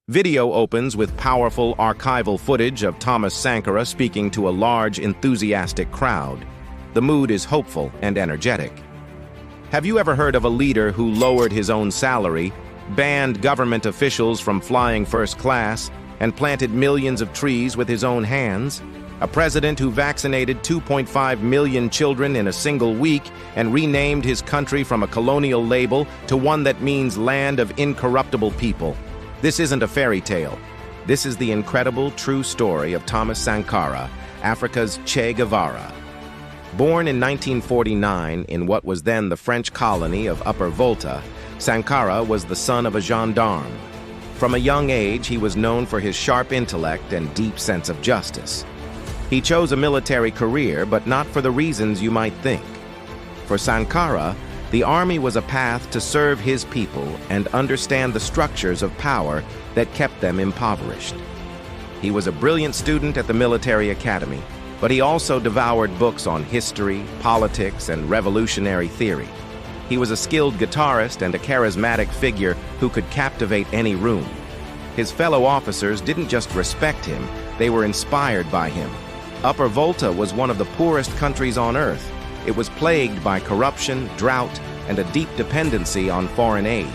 Video opens with powerful archival footage of Thomas Sankara speaking to a large, enthusiastic crowd. The mood is hopeful and energetic. Have you ever heard of a leader who lowered his own salary, banned government officials from flying first class, and planted millions of trees with his own hands? A president who vaccinated 2.5 million children in a single week and renamed his country from a colonial label to one that means land of incorruptible people. This isn't a fairy tale. This is the incredible, true story of Thomas Sankara, Africa's Che Guevara. Born in 1949 in what was then the French colony of Upper Volta, Sankara was the son of a gendarme. From a young age, he was known for his sharp intellect and deep sense of justice. He chose a military career, but not for the reasons you might think. For Sankara, the army was a path to serve his people and understand the structures of power that kept them impoverished. He was a brilliant student at the military academy, but he also devoured books on history, politics, and revolutionary theory. He was a skilled guitarist and a charismatic figure who could captivate any room. His fellow officers didn't just respect him, they were inspired by him. Upper Volta was one of the poorest countries on earth. It was plagued by corruption, drought, and a deep dependency on foreign aid.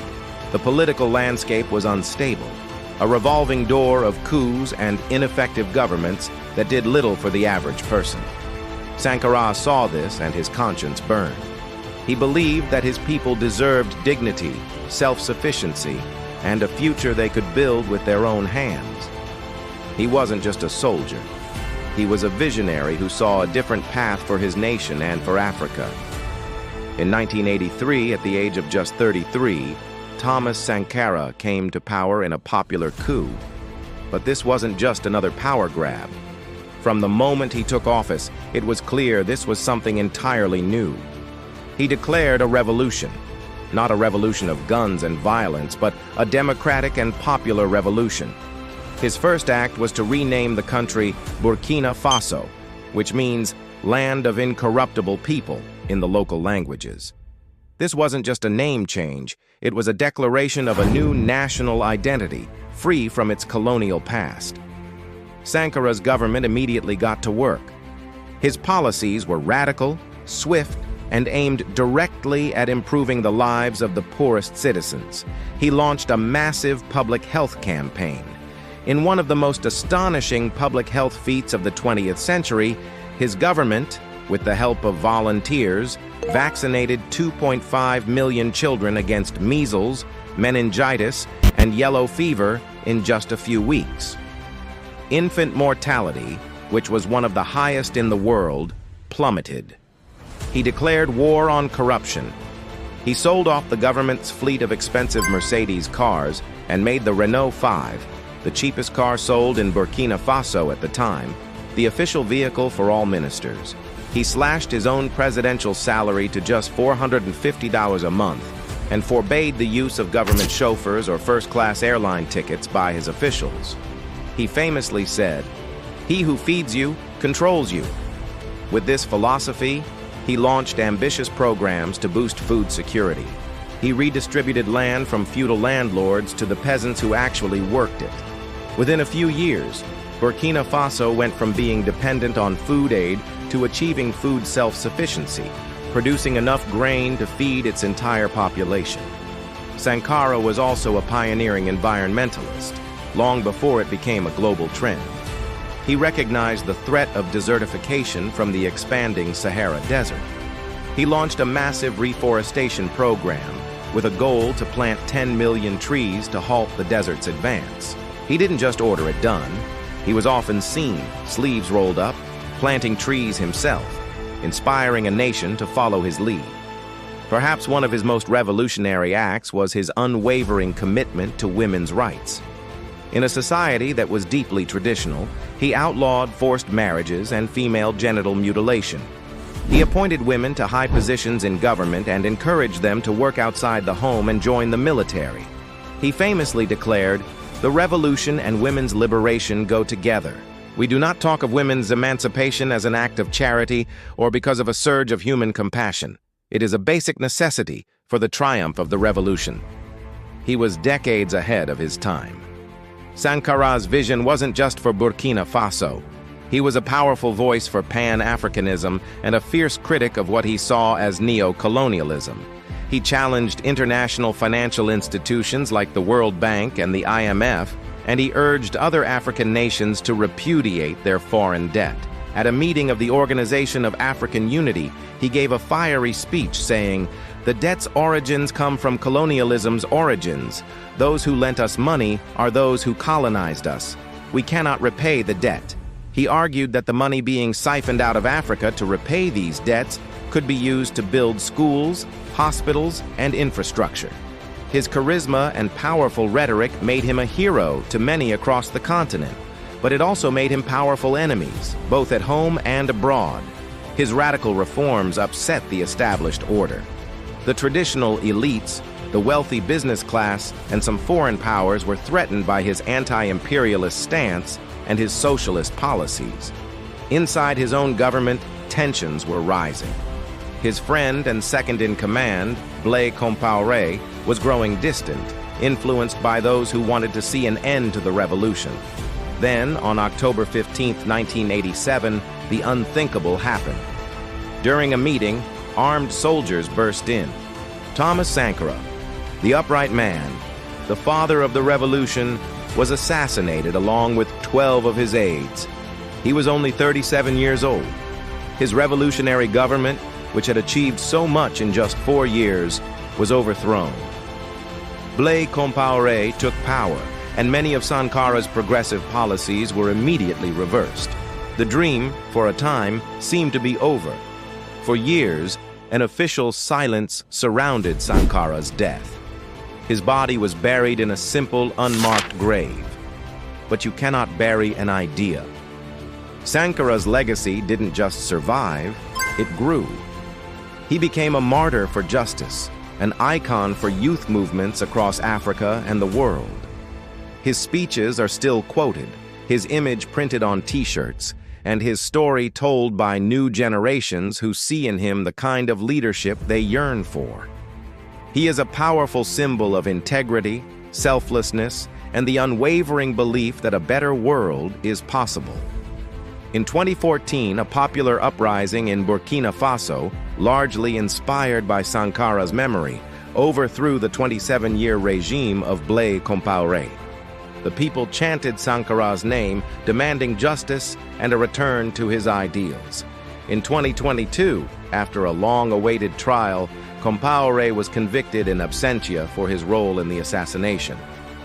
The political landscape was unstable, a revolving door of coups and ineffective governments that did little for the average person. Sankara saw this and his conscience burned. He believed that his people deserved dignity, self-sufficiency, and a future they could build with their own hands. He wasn't just a soldier. He was a visionary who saw a different path for his nation and for Africa. In 1983, at the age of just 33, Thomas Sankara came to power in a popular coup. But this wasn't just another power grab. From the moment he took office, it was clear this was something entirely new. He declared a revolution. Not a revolution of guns and violence, but a democratic and popular revolution. His first act was to rename the country Burkina Faso, which means land of incorruptible people in the local languages. This wasn't just a name change, it was a declaration of a new national identity, free from its colonial past. Sankara's government immediately got to work. His policies were radical, swift, and aimed directly at improving the lives of the poorest citizens. He launched a massive public health campaign. In one of the most astonishing public health feats of the 20th century, his government, with the help of volunteers, vaccinated 2.5 million children against measles, meningitis, and yellow fever in just a few weeks. Infant mortality, which was one of the highest in the world, plummeted. He declared war on corruption. He sold off the government's fleet of expensive Mercedes cars and made the Renault 5, the cheapest car sold in Burkina Faso at the time, the official vehicle for all ministers. He slashed his own presidential salary to just $450 a month and forbade the use of government chauffeurs or first-class airline tickets by his officials. He famously said, "He who feeds you, controls you." With this philosophy, he launched ambitious programs to boost food security. He redistributed land from feudal landlords to the peasants who actually worked it. Within a few years, Burkina Faso went from being dependent on food aid to achieving food self-sufficiency, producing enough grain to feed its entire population. Sankara was also a pioneering environmentalist, long before it became a global trend. He recognized the threat of desertification from the expanding Sahara Desert. He launched a massive reforestation program with a goal to plant 10 million trees to halt the desert's advance. He didn't just order it done. He was often seen, sleeves rolled up, planting trees himself, inspiring a nation to follow his lead. Perhaps one of his most revolutionary acts was his unwavering commitment to women's rights. In a society that was deeply traditional, he outlawed forced marriages and female genital mutilation. He appointed women to high positions in government and encouraged them to work outside the home and join the military. He famously declared, "The revolution and women's liberation go together. We do not talk of women's emancipation as an act of charity or because of a surge of human compassion. It is a basic necessity for the triumph of the revolution." He was decades ahead of his time. Sankara's vision wasn't just for Burkina Faso. He was a powerful voice for Pan-Africanism and a fierce critic of what he saw as neo-colonialism. He challenged international financial institutions like the World Bank and the IMF, and he urged other African nations to repudiate their foreign debt. At a meeting of the Organization of African Unity, he gave a fiery speech saying, "The debt's origins come from colonialism's origins. Those who lent us money are those who colonized us. We cannot repay the debt." He argued that the money being siphoned out of Africa to repay these debts could be used to build schools, hospitals, and infrastructure. His charisma and powerful rhetoric made him a hero to many across the continent, but it also made him powerful enemies, both at home and abroad. His radical reforms upset the established order. The traditional elites, the wealthy business class, and some foreign powers were threatened by his anti-imperialist stance and his socialist policies. Inside his own government, tensions were rising. His friend and second-in-command, Blaise Compaoré, was growing distant, influenced by those who wanted to see an end to the revolution. Then, on October 15, 1987, the unthinkable happened. During a meeting, armed soldiers burst in. Thomas Sankara, the upright man, the father of the revolution, was assassinated along with 12 of his aides. He was only 37 years old. His revolutionary government, which had achieved so much in just 4 years, was overthrown. Blaise Compaoré took power, and many of Sankara's progressive policies were immediately reversed. The dream, for a time, seemed to be over. For years, an official silence surrounded Sankara's death. His body was buried in a simple, unmarked grave. But you cannot bury an idea. Sankara's legacy didn't just survive, it grew. He became a martyr for justice, an icon for youth movements across Africa and the world. His speeches are still quoted, his image printed on T-shirts, and his story told by new generations who see in him the kind of leadership they yearn for. He is a powerful symbol of integrity, selflessness, and the unwavering belief that a better world is possible. In 2014, a popular uprising in Burkina Faso, largely inspired by Sankara's memory, overthrew the 27-year regime of Blaise Compaoré. The people chanted Sankara's name, demanding justice and a return to his ideals. In 2022, after a long-awaited trial, Compaoré was convicted in absentia for his role in the assassination.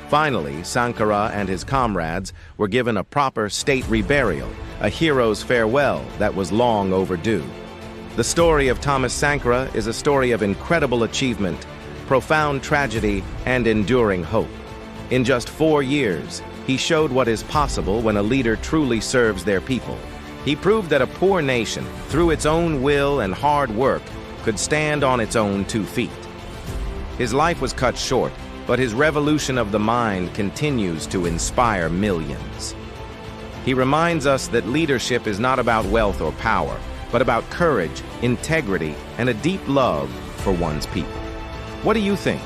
Finally, Sankara and his comrades were given a proper state reburial, a hero's farewell that was long overdue. The story of Thomas Sankara is a story of incredible achievement, profound tragedy, and enduring hope. In just 4 years, he showed what is possible when a leader truly serves their people. He proved that a poor nation, through its own will and hard work, could stand on its own 2 feet. His life was cut short, but his revolution of the mind continues to inspire millions. He reminds us that leadership is not about wealth or power, but about courage, integrity, and a deep love for one's people. What do you think?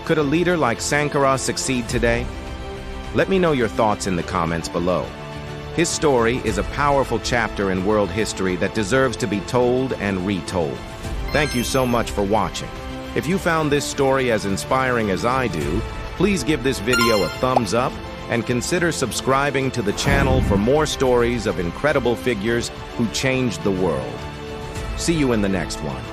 Could a leader like Sankara succeed today? Let me know your thoughts in the comments below. His story is a powerful chapter in world history that deserves to be told and retold. Thank you so much for watching. If you found this story as inspiring as I do, please give this video a thumbs up and consider subscribing to the channel for more stories of incredible figures who changed the world. See you in the next one.